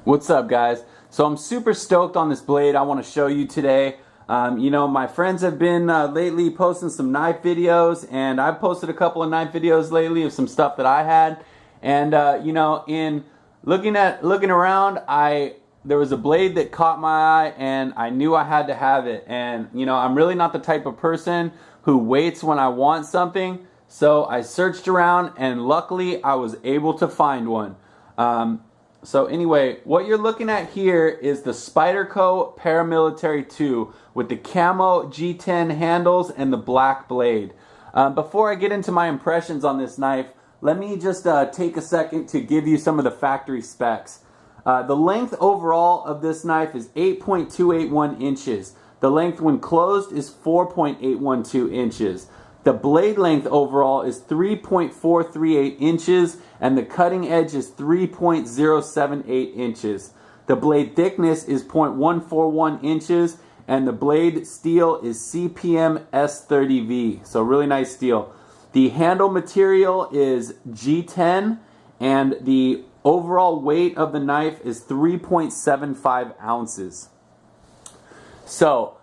What's up, guys? So I'm super stoked on this blade I want to show you today. You know, my friends have been lately posting some knife videos, and I've posted a couple of knife videos lately of some stuff that I had. And you know, in looking around, there was a blade that caught my eye, and I knew I had to have it. And you know, I'm really not the type of person who waits when I want something. So I searched around, and luckily I was able to find one. So anyway, what you're looking at here is the Spyderco Paramilitary 2 with the Camo G10 handles and the black blade. Before I get into my impressions on this knife, let me just take a second to give you some of the factory specs. The length overall of this knife is 8.281 inches. The length when closed is 4.812 inches. The blade length overall is 3.438 inches, and the cutting edge is 3.078 inches. The blade thickness is 0.141 inches, and the blade steel is CPM S30V, so really nice steel. The handle material is G10, and the overall weight of the knife is 3.75 ounces. So,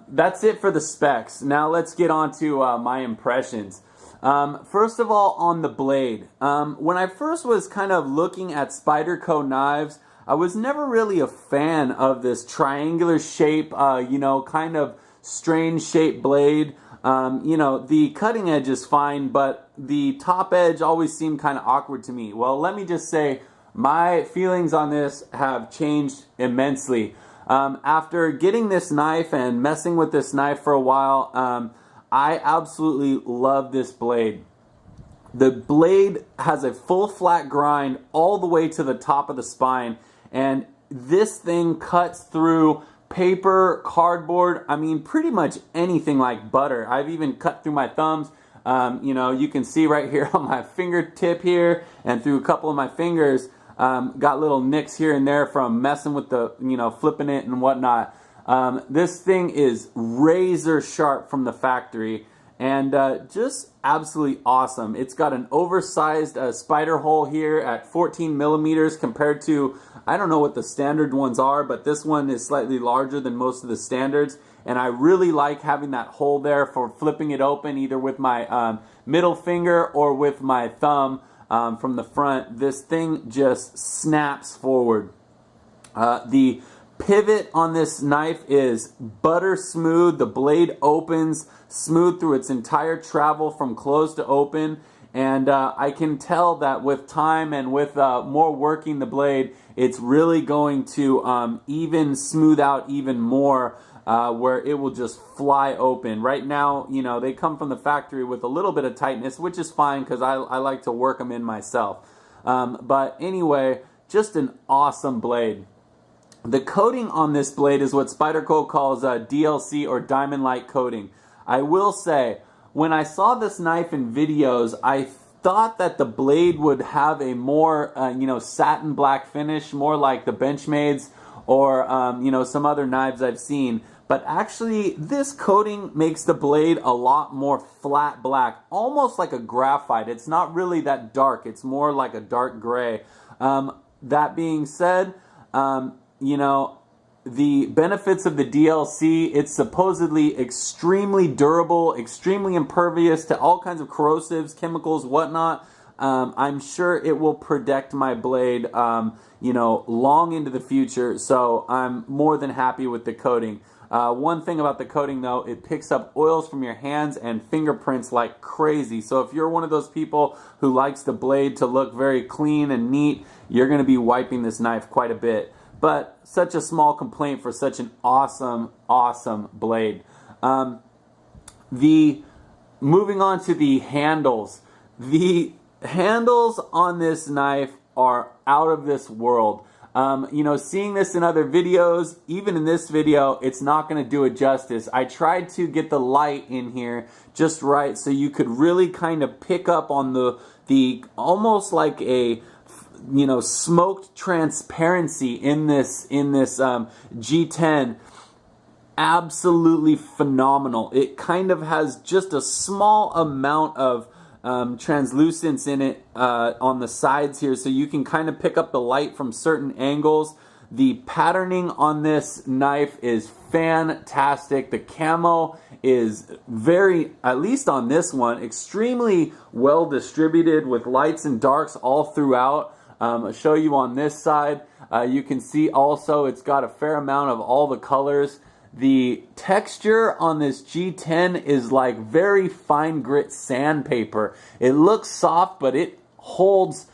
that's it for the specs. Now let's get on to my impressions. First of all, on the blade. When I first was kind of looking at Spyderco knives, I was never really a fan of this triangular shape, you know, kind of strange shaped blade. You know, the cutting edge is fine, but the top edge always seemed kind of awkward to me. Well, let me just say, my feelings on this have changed immensely. After getting this knife and messing with this knife for a while, I absolutely love this blade. The blade has a full flat grind all the way to the top of the spine, and this thing cuts through paper, cardboard, I mean pretty much anything like butter. I've even cut through my thumbs. You know, you can see right here on my fingertip here and through a couple of my fingers. Got little nicks here and there from messing with the, you know, flipping it and whatnot. This thing is razor sharp from the factory, and just absolutely awesome. It's got an oversized spider hole here at 14 millimeters compared to, I don't know what the standard ones are, but this one is slightly larger than most of the standards. And I really like having that hole there for flipping it open either with my middle finger or with my thumb. From the front. This thing just snaps forward. The pivot on this knife is butter smooth. The blade opens smooth through its entire travel from closed to open, and I can tell that with time and with more working the blade, it's really going to even smooth out even more, where it will just fly open. Right now, you know, they come from the factory with a little bit of tightness, which is fine because I like to work them in myself. But anyway, just an awesome blade. The coating on this blade is what Spyderco calls DLC, or diamond light coating. I will say, when I saw this knife in videos, I thought that the blade would have a more, you know, satin black finish, more like the Benchmades or, you know, some other knives I've seen. But actually, this coating makes the blade a lot more flat black, almost like a graphite. It's not really that dark. It's more like a dark gray. That being said, you know, the benefits of the DLC, it's supposedly extremely durable, extremely impervious to all kinds of corrosives, chemicals, whatnot. I'm sure it will protect my blade, you know, long into the future. So I'm more than happy with the coating. One thing about the coating though, it picks up oils from your hands and fingerprints like crazy. So if you're one of those people who likes the blade to look very clean and neat, you're going to be wiping this knife quite a bit. But such a small complaint for such an awesome, awesome blade. Moving on to the handles. The handles on this knife are out of this world. You know, seeing this in other videos, even in this video, it's not going to do it justice. I tried to get the light in here just right so you could really kind of pick up on the almost like a, you know, smoked transparency in this G10. Absolutely phenomenal. It kind of has just a small amount of translucence in it on the sides here, so you can kind of pick up the light from certain angles. The patterning on this knife is fantastic. The camo is very, at least on this one, extremely well distributed with lights and darks all throughout. I'll show you on this side. You can see also it's got a fair amount of all the colors. The texture on this G10 is like very fine grit sandpaper. It looks soft, but it holds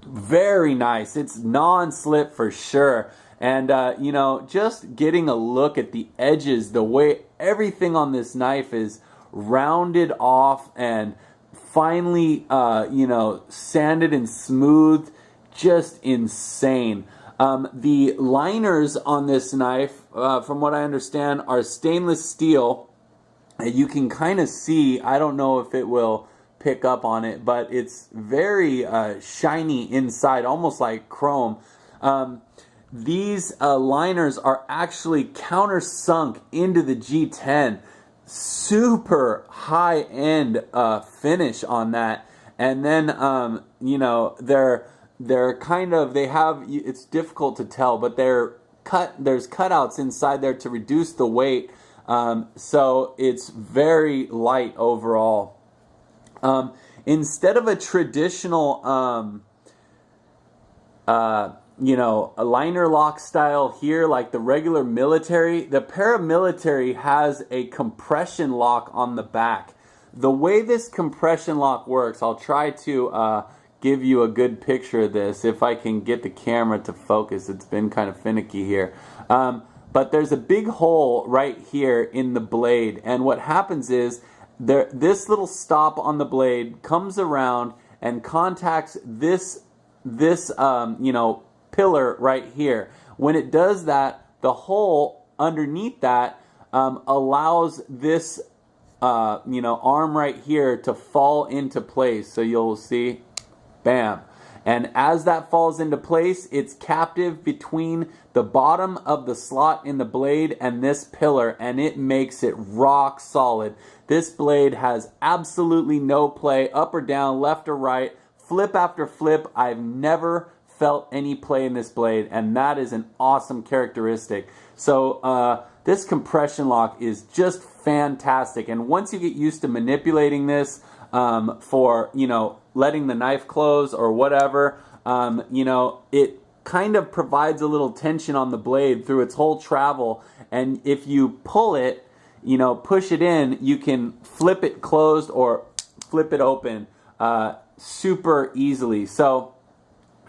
very nice. It's non-slip for sure. And you know, just getting a look at the edges, the way everything on this knife is rounded off and finely you know, sanded and smoothed, just insane. The liners on this knife, from what I understand, are stainless steel. You can kind of see, I don't know if it will pick up on it, but it's very shiny inside, almost like chrome. These liners are actually countersunk into the G10. Super high-end finish on that. And then, you know, they're kind of, they have, it's difficult to tell, but there's cutouts inside there to reduce the weight, so it's very light overall. Instead of a traditional you know, a liner lock style here like the regular military, the paramilitary has a compression lock on the back. The way this compression lock works, I'll try to give you a good picture of this if I can get the camera to focus. It's been kind of finicky here. But there's a big hole right here in the blade, and what happens is this little stop on the blade comes around and contacts this you know, pillar right here. When it does that, the hole underneath that allows this you know, arm right here to fall into place. So you'll see, bam. And as that falls into place, it's captive between the bottom of the slot in the blade and this pillar, and it makes it rock solid. This blade has absolutely no play, up or down, left or right, flip after flip. I've never felt any play in this blade, and that is an awesome characteristic. So this compression lock is just fantastic, and once you get used to manipulating this for, you know, letting the knife close or whatever, you know, it kind of provides a little tension on the blade through its whole travel, and if you pull it, you know, push it in, you can flip it closed or flip it open super easily. So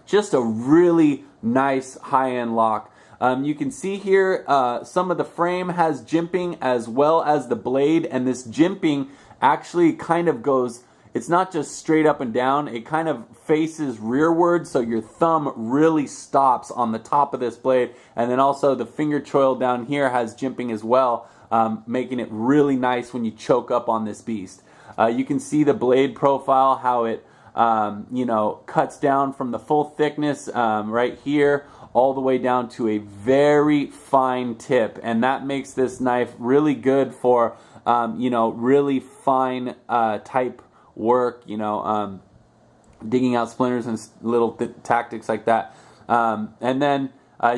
just a really nice high-end lock. You can see here some of the frame has jimping as well as the blade, and this jimping actually kind of goes, it's not just straight up and down, it kind of faces rearward, so your thumb really stops on the top of this blade. And then also the finger choil down here has jimping as well, making it really nice when you choke up on this beast. You can see the blade profile, how it you know, cuts down from the full thickness right here all the way down to a very fine tip, and that makes this knife really good for you know, really fine type work, you know, digging out splinters and little tactics like that. And then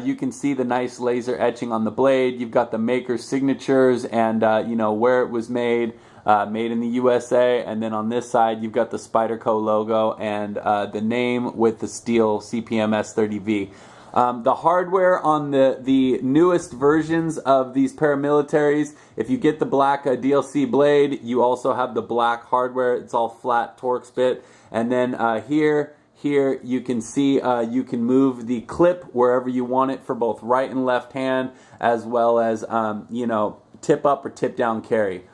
you can see the nice laser etching on the blade. You've got the maker's signatures and you know, where it was made. Made in the USA, and then on this side you've got the Spyderco logo and the name with the steel CPM S30V. The hardware on the newest versions of these paramilitaries, if you get the black DLC blade, you also have the black hardware. It's all flat Torx bit. And then here you can see you can move the clip wherever you want it for both right and left hand, as well as you know, tip up or tip down carry.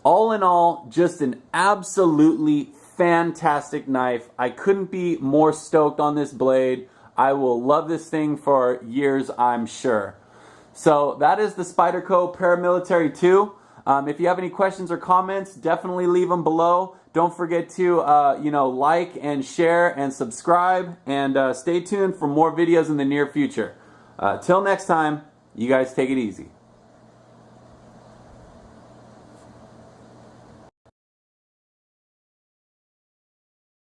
All in all, just an absolutely fantastic knife. I couldn't be more stoked on this blade. I will love this thing for years, I'm sure. So that is the Spyderco Paramilitary 2. If you have any questions or comments, definitely leave them below. Don't forget to you know, like and share and subscribe, and stay tuned for more videos in the near future. Till next time, you guys take it easy.